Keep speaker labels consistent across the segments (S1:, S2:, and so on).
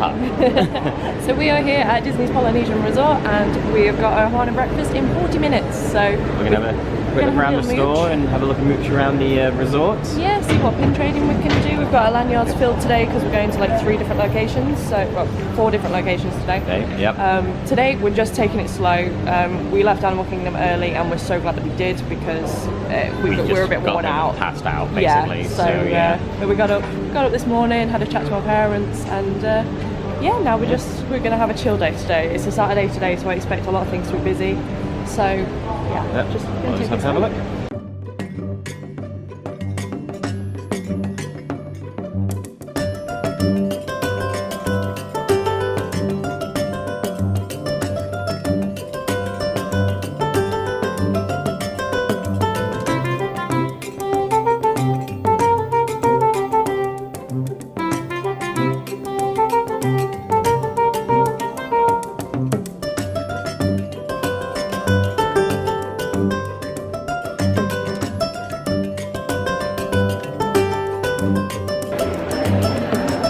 S1: pub.
S2: So we are here at Disney's Polynesian Resort and we have got our Ohana Breakfast in 40 minutes. So
S1: we're going to have a quick look around the store and have a look and mooch around the resort.
S2: Yeah, see what pin trading we can do. We've got our lanyards filled today because we're going to like 3 different locations. So, well, 4 different locations today.
S1: Okay, yep.
S2: Today we're just taking it slow. We left Animal Kingdom early and we're so glad that we did because we were a bit worn out.
S1: Passed out, basically.
S2: Yeah, so yeah. We got up this morning, had a chat to our parents, and yeah, now we're going to have a chill day today. It's a Saturday today, so I expect a lot of things to be busy. So yeah,
S1: yep.
S2: just
S1: have to have a look.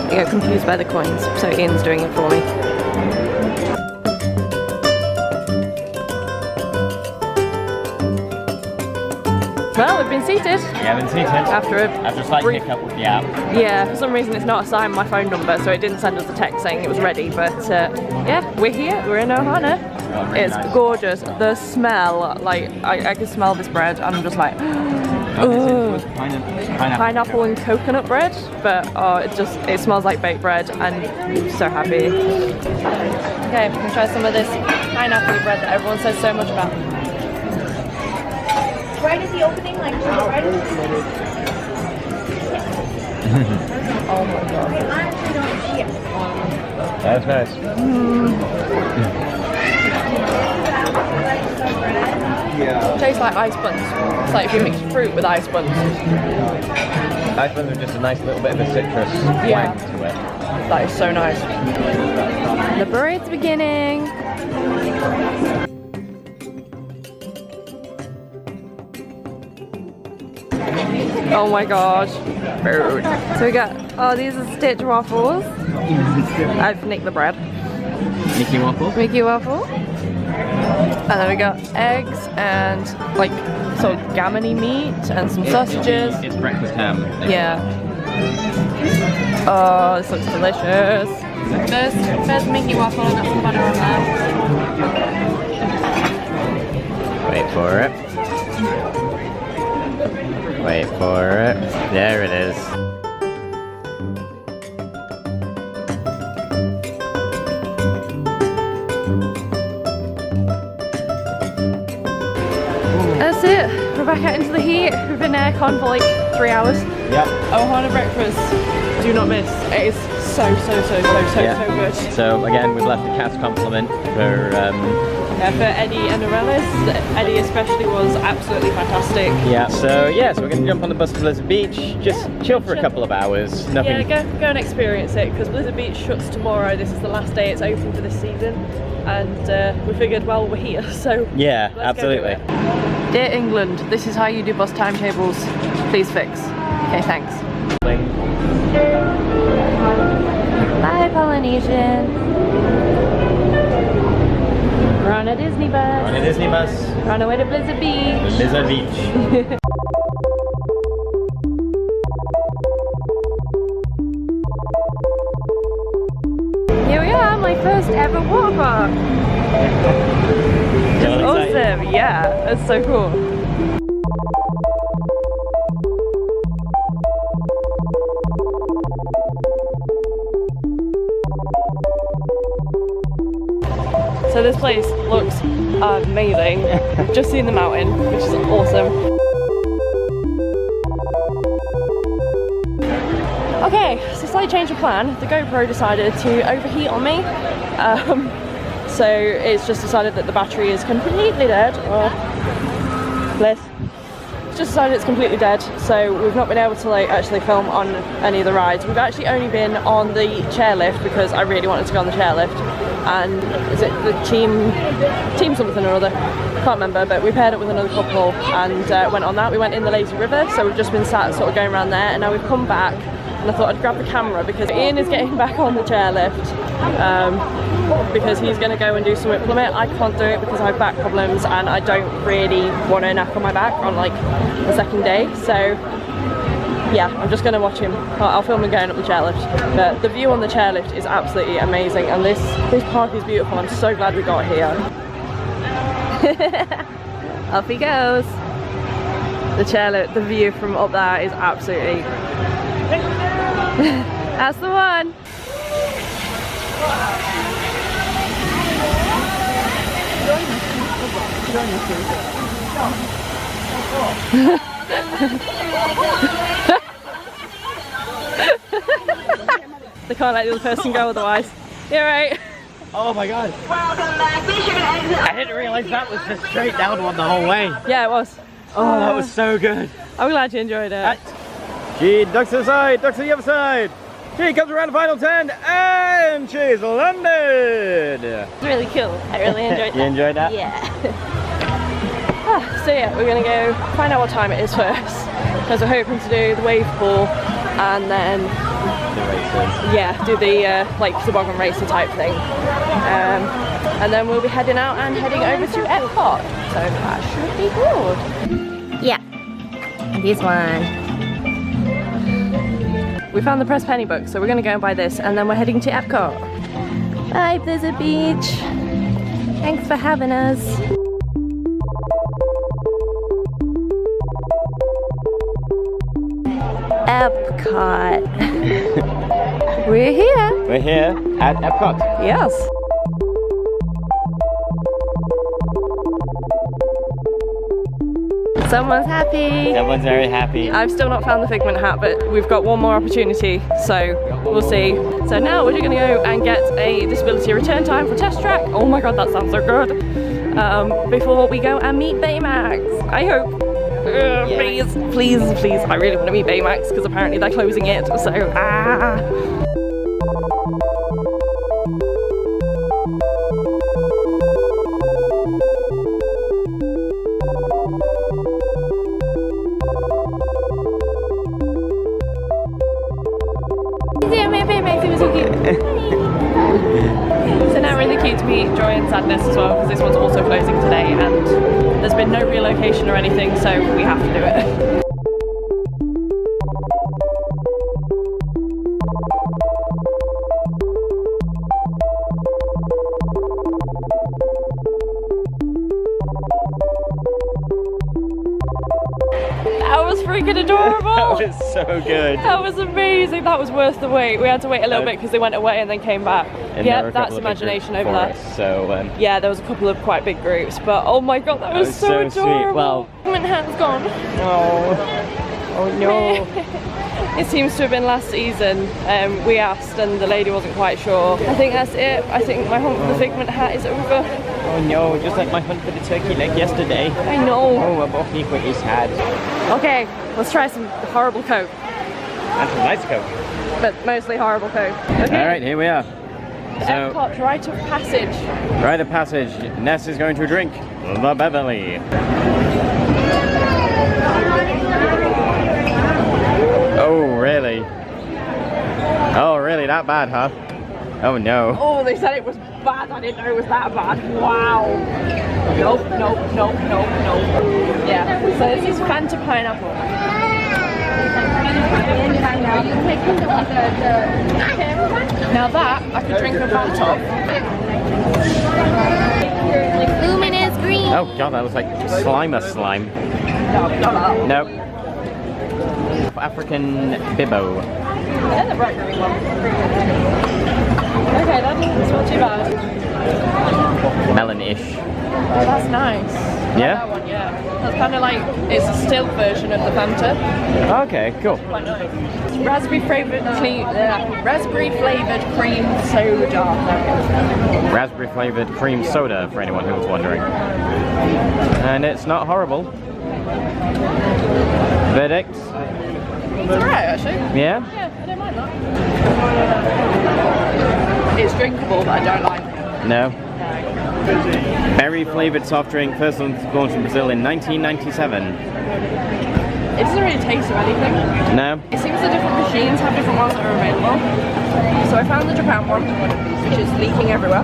S2: I get confused by the coins, so Ian's doing it for me. Well, we've been seated.
S1: We have been seated.
S2: After a
S1: slight hiccup with the app.
S2: Yeah, for some reason it's not assigned my phone number, so it didn't send us a text saying it was ready, but yeah, we're here, we're in Ohana.
S1: Oh,
S2: it's
S1: nice.
S2: Gorgeous. The smell, like, I can smell this bread and I'm just like, pineapple and coconut bread, but it smells like baked bread and I'm so happy. Okay, we're gonna try some of this pineapple bread that everyone says so much about.
S3: Right at the opening, like right at
S2: Oh my god.
S3: I honestly don't see it.
S1: That's nice.
S2: It tastes like ice buns. It's like if you mix fruit with ice buns.
S1: Ice buns are just a nice little bit of a citrus twang to it.
S2: That is so nice. The parade's beginning. Oh my gosh. Food. So we got, these are Stitch waffles. I've nicked the bread.
S1: Mickey waffle?
S2: Mickey waffle. And then we got eggs and like sort of gammony meat and some sausages.
S1: It's breakfast ham.
S2: Yeah. Oh, this looks delicious. First Mickey waffle, I got some butter on there.
S1: Wait for it. Wait for it. There it is.
S2: That's it. We're back out into the heat. We've been aircon for like 3 hours.
S1: Yep.
S2: Ohana Breakfast. Do not miss. It is so good.
S1: So again, we've left a cat's compliment for
S2: Eddie and Aurelis. Eddie especially was absolutely fantastic.
S1: yeah. So we're gonna jump on the bus to Blizzard Beach, just chill for a couple of hours. Nothing.
S2: Yeah, go and experience it because Blizzard Beach shuts tomorrow. This is the last day it's open for this season, and we figured, well, we're here, so
S1: Yeah,
S2: let's
S1: absolutely.
S2: Go do it. Dear England, this is how you do bus timetables. Please fix. Okay, thanks. Bye, Polynesian. We're on a Disney bus.
S1: On a Disney bus.
S2: We're on our way to Blizzard Beach.
S1: Blizzard Beach.
S2: Here we are, my first ever water park. It's awesome, yeah, it's so cool. So this place looks amazing. Just seen the mountain, which is awesome. Okay, so slight change of plan. The GoPro decided to overheat on me. So it's just decided that the battery is completely dead. Bless. It's just decided it's completely dead, so we've not been able to like actually film on any of the rides. We've actually only been on the chairlift because I really wanted to go on the chairlift. And is it the team something or other? Can't remember, but we paired up with another couple and went on that. We went in the lazy river, so we've just been sat sort of going around there, and now we've come back and I thought I'd grab the camera because Ian is getting back on the chairlift because he's going to go and do some whip plummet. I can't do it because I have back problems and I don't really want to knack on my back on like the second day, so yeah, I'm just going to watch him. I'll film him going up the chairlift, but the view on the chairlift is absolutely amazing, and this park is beautiful. I'm so glad we got here. Off he goes. The chairlift, the view from up there is absolutely... That's the one! They can't let the other person go otherwise. You're right.
S1: Oh my god. I didn't realise that was the straight down one the whole way.
S2: Yeah, it was.
S1: Oh, that was so good.
S2: I'm glad you enjoyed it.
S1: She ducks to the side, ducks to the other side. She comes around the final turn and she's landed.
S2: It's really cool. I really enjoyed that.
S1: You enjoyed that?
S2: Yeah. So yeah, we're gonna go find out what time it is first, because we're hoping to do the wave pool and then do the like toboggan racer type thing, and then we'll be heading out and heading over to EPCOT, so that should be good. Yeah, this one. We found the press penny book, so we're gonna go and buy this, and then we're heading to EPCOT. Bye Blizzard Beach, thanks for having us. EPCOT. We're here.
S1: We're here at EPCOT.
S2: Yes. Someone's happy.
S1: Everyone's very happy.
S2: I've still not found the figment hat, but we've got one more opportunity, so we'll see. So now we're going to go and get a disability return time for test track. Oh my god, that sounds so good. Before we go and meet Baymax. I hope. Please, please, please. I really want to meet Baymax because apparently they're closing it, so Baymax, it was so cute. So now really cute to meet Joy and Sadness as well, because this one's also closing today and there's been no relocation or anything, so we have to do it. That was freaking adorable!
S1: That was so good.
S2: That was amazing. That was worth the wait. We had to wait a little bit because they went away and then came back.
S1: And
S2: yeah, that's imagination over there.
S1: So
S2: yeah, there was a couple of quite big groups, but oh my god, that was so adorable.
S1: Sweet. Well,
S2: my hat's gone.
S1: Oh no.
S2: It seems to have been last season. We asked and the lady wasn't quite sure. I think that's it. I think my hunt for the figment hat is over.
S1: Oh no, just like my hunt for the turkey leg yesterday.
S2: I know.
S1: Oh, we're both equally sad.
S2: Okay, let's try some horrible Coke.
S1: And some nice Coke.
S2: But mostly horrible Coke. Okay.
S1: Alright, here we are. So,
S2: EPCOT, rite of passage.
S1: Rite of passage. Ness is going to drink the Beverly. Oh, really? Oh, really? That bad, huh? Oh, no.
S2: Oh, they said it was bad. I didn't know it was that bad. Wow. Nope, nope, nope, nope, nope. Yeah. So this is Fanta pineapple. Now that I could drink a vat of.
S3: Luminous green.
S1: Oh, God, that was like Slimer slime.
S2: No, not that.
S1: Nope. African Bibbo.
S2: And the bright green one. Okay, that's not too bad.
S1: Melon-ish.
S2: Oh, that's nice.
S1: Yeah?
S2: That one, yeah. That's kind of like, it's a still version of the Fanta.
S1: Okay, cool.
S2: Quite nice. Raspberry flavoured cream soda.
S1: Raspberry flavoured cream soda, for anyone who was wondering. And it's not horrible. Verdict?
S2: It's alright, actually.
S1: Yeah?
S2: Yeah, I don't mind that. It's drinkable, but I don't like it.
S1: No? Berry flavoured soft drink, first launched in Brazil in 1997.
S2: it doesn't really taste of anything.
S1: No?
S2: It seems the different machines have different ones that are available. So I found the Japan one, which is leaking everywhere.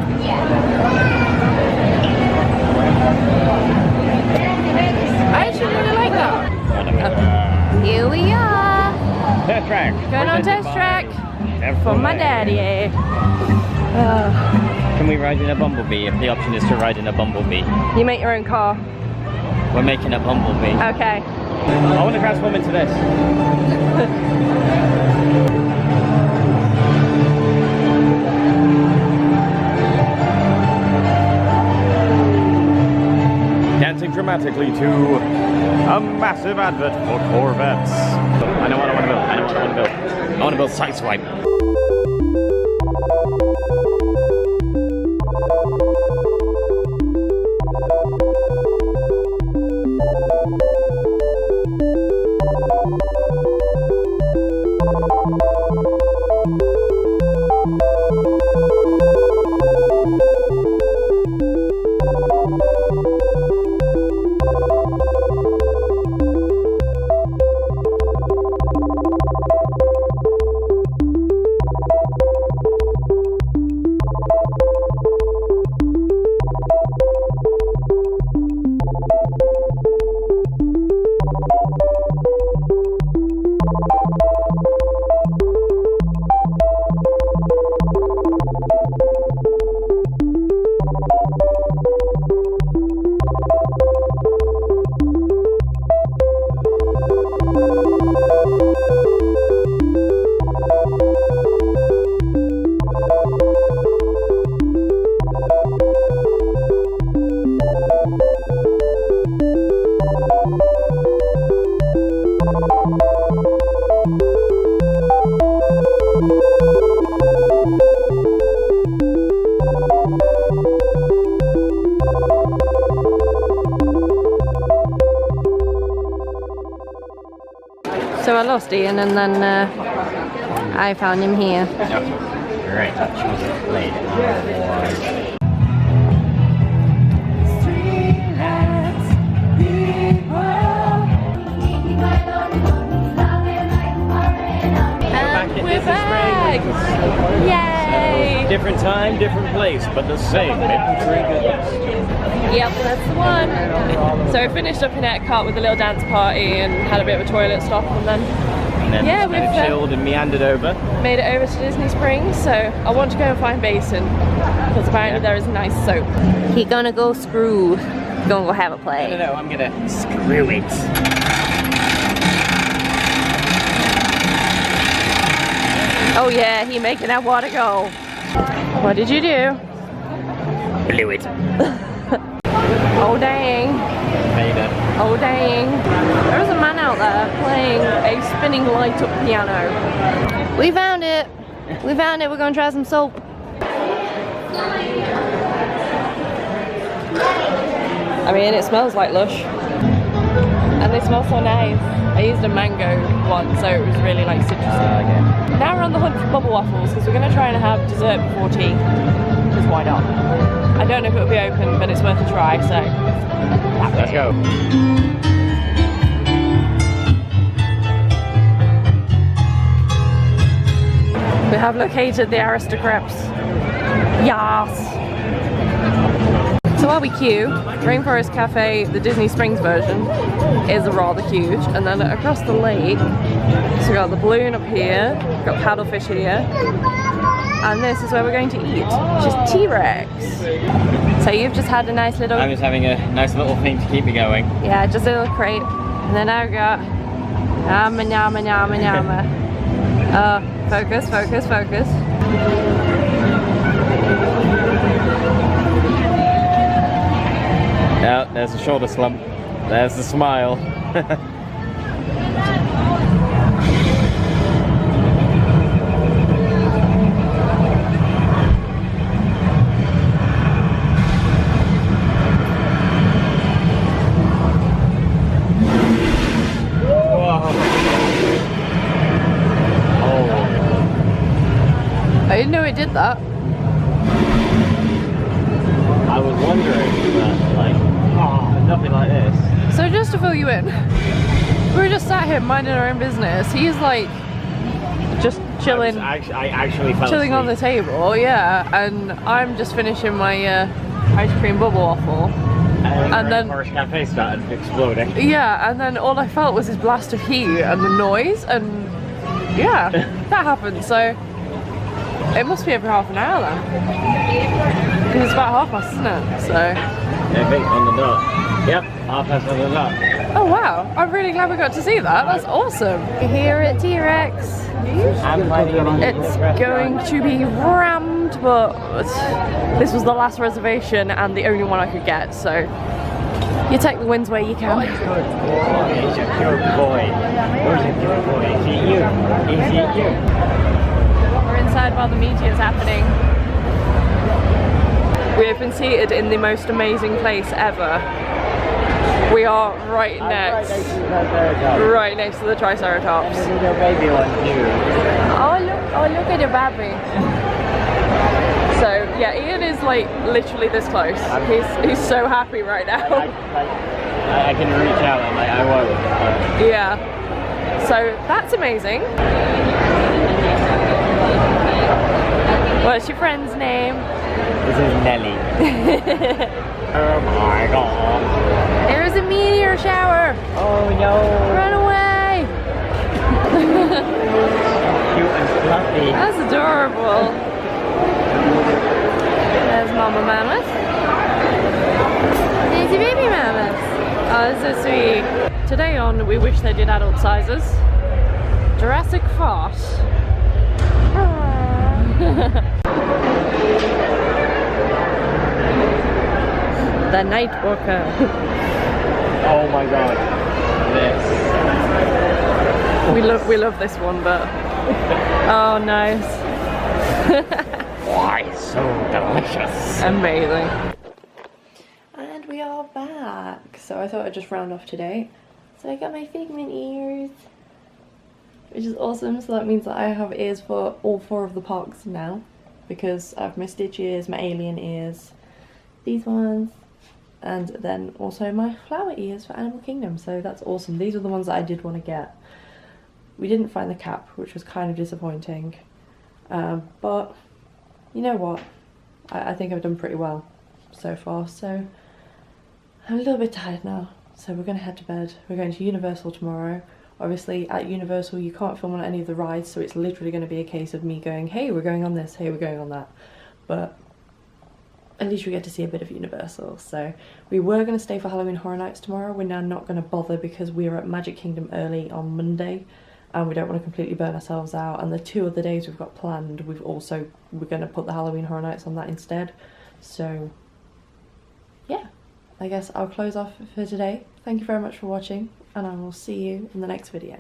S2: I actually really like that.
S3: Here we are.
S1: Test track.
S2: Going on test track for my daddy.
S1: Can we ride in a bumblebee if the option is to ride in a bumblebee?
S2: You make your own car.
S1: We're making a bumblebee.
S2: Okay.
S1: I want to transform into this. Dancing dramatically to a massive advert for Corvettes. I know what I want to build. I know what I want to build. I want to build Sideswipe.
S2: So I lost Ian and then I found him here.
S1: Right.
S2: We're back! Yay!
S1: So, different time, different place, but the same infantry goodness.
S2: Yep, that's the one. So we finished up in EPCOT with a little dance party and had a bit of a toilet stop, and then yeah,
S1: we've chilled and meandered over.
S2: Made it over to Disney Springs. So I want to go and find Basin because apparently there is nice soap. He gonna go screw. Gonna go have a play.
S1: No, I'm gonna screw it.
S2: Oh yeah, he making that water go. What did you do?
S1: Blew it.
S2: Oh dang. Oh dang. There was a man out there playing a spinning light up piano. We found it. We found it. We're going to try some soap. I mean, it smells like Lush. And they smell so nice. I used a mango one, so it was really like citrusy.
S1: Okay.
S2: Now we're on the hunt for bubble waffles because we're going to try and have dessert before tea. Because why not? I don't know if it'll be open, but it's worth a try, so
S1: let's go.
S2: We have located the aristocrats. Yes! So while we queue, Rainforest Cafe, the Disney Springs version, is rather cute. And then across the lake, so we've got the balloon up here, we've got paddlefish here, and this is where we're going to eat, which is Trex. So you've just had a nice little...
S1: I'm just having a nice little thing to keep me going.
S2: Yeah, just a little crepe. And then I've got... Yama, yama, yama, yama. Focus, focus, focus.
S1: Oh, there's the shoulder slump. There's the smile.
S2: I didn't know it did that.
S1: I was wondering, but like, nothing like this.
S2: So just to fill you in, We were just sat here minding our own business. He's like just chilling.
S1: I actually fell
S2: chilling on the
S1: asleep.
S2: table, yeah, and I'm just finishing my ice cream bubble waffle.
S1: And then Porsche Cafe started exploding.
S2: Yeah, and then all I felt was this blast of heat and the noise, and yeah, that happened. So it must be every half an hour then, because it's about 1:30, isn't it? So
S1: I think on the dot. Yep, 1:30 on the dot.
S2: oh wow, I'm really glad we got to see that. That's awesome.
S3: Here at T-Rex.
S2: It's going to be rammed, but this was the last reservation and the only one I could get, so you take the wins where you can.
S1: Good boy, he's a good boy. Where's a good boy? Is it you? Is it you?
S2: We're inside while the meeting is happening. We have been seated in the most amazing place ever. We are right next to the Triceratops.
S1: There's a little baby one too.
S2: Oh look at the baby. So yeah, Ian is like literally this close. He's so happy right now.
S1: I can reach out. I'm like, I won't.
S2: Yeah. So that's amazing. What's your friend's name?
S1: This is Nelly. Oh my god.
S2: There's a meteor shower.
S1: Oh no.
S2: Run away.
S1: Cute and fluffy.
S2: That's adorable. There's Mama Mammoth. There's your baby Mammoth. Oh, that's so sweet. Today on, we wish they did adult sizes. Jurassic Fart. The Night Walker.
S1: Oh my god. This.
S2: We love this one, but oh nice.
S1: Why so delicious?
S2: Amazing. And we are back. So I thought I'd just round off today. So I got my Figment ears, which is awesome. So that means that I have ears for all 4 of the parks now, because I have my Stitch ears, my Alien ears, these ones, and then also my flower ears for Animal Kingdom. So that's awesome. These are the ones that I did want to get. We didn't find the cap, which was kind of disappointing, but you know what, I think I've done pretty well so far. So I'm a little bit tired now, so we're gonna head to bed. We're going to Universal tomorrow. Obviously at Universal you can't film on any of the rides, so it's literally going to be a case of me going, hey, we're going on this, hey, we're going on that, but at least we get to see a bit of Universal. So we were going to stay for Halloween Horror Nights tomorrow. We're now not going to bother because we're at Magic Kingdom early on Monday, and we don't want to completely burn ourselves out. And the 2 other days we've got planned, we're going to put the Halloween Horror Nights on that instead. So yeah, I guess I'll close off for today. Thank you very much for watching, and I will see you in the next video.